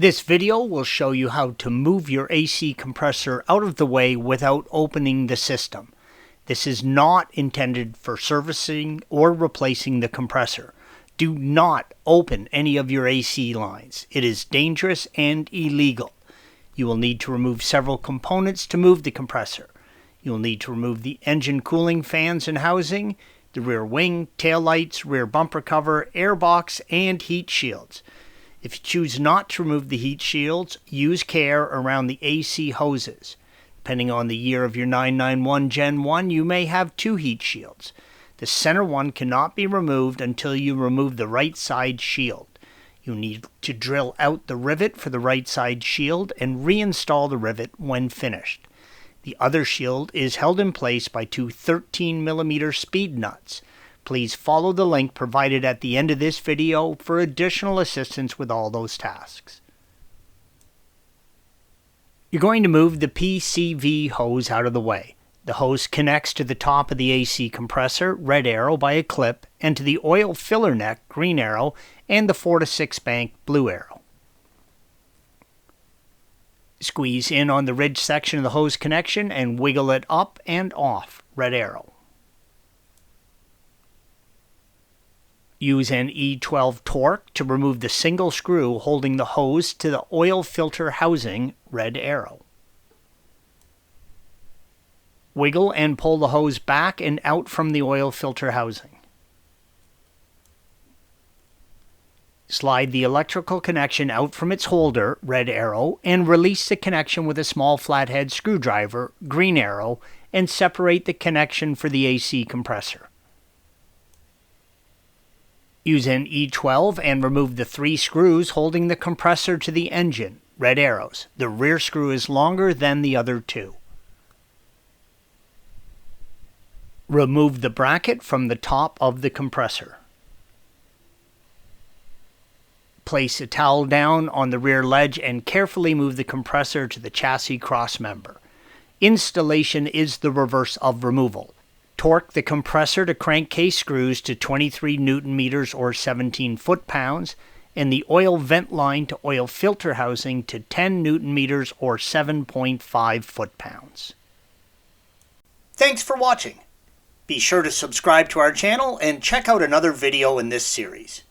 This video will show you how to move your AC compressor out of the way without opening the system. This is not intended for servicing or replacing the compressor. Do not open any of your AC lines. It is dangerous and illegal. You will need to remove several components to move the compressor. You will need to remove the engine cooling fans and housing, the rear wing, tail lights, rear bumper cover, airbox, and heat shields. If you choose not to remove the heat shields, use care around the AC hoses. Depending on the year of your 991 Gen 1, you may have two heat shields. The center one cannot be removed until you remove the right side shield. You need to drill out the rivet for the right side shield and reinstall the rivet when finished. The other shield is held in place by two 13mm speed nuts. Please follow the link provided at the end of this video for additional assistance with all those tasks. You're going to move the PCV hose out of the way. The hose connects to the top of the AC compressor, red arrow, by a clip, and to the oil filler neck, green arrow, and the 4 to 6 bank, blue arrow. Squeeze in on the ridge section of the hose connection and wiggle it up and off, red arrow. Use an E12 torque to remove the single screw holding the hose to the oil filter housing, red arrow. Wiggle and pull the hose back and out from the oil filter housing. Slide the electrical connection out from its holder, red arrow, and release the connection with a small flathead screwdriver, green arrow, and separate the connection for the AC compressor. Use an E12 and remove the 3 screws holding the compressor to the engine, red arrows. The rear screw is longer than the other 2. Remove the bracket from the top of the compressor. Place a towel down on the rear ledge and carefully move the compressor to the chassis cross member. Installation is the reverse of removal. Torque the compressor to crankcase screws to 23 Newton meters or 17 foot-pounds, and the oil vent line to oil filter housing to 10 Newton meters or 7.5 foot-pounds. Thanks for watching. Be sure to subscribe to our channel and check out another video in this series.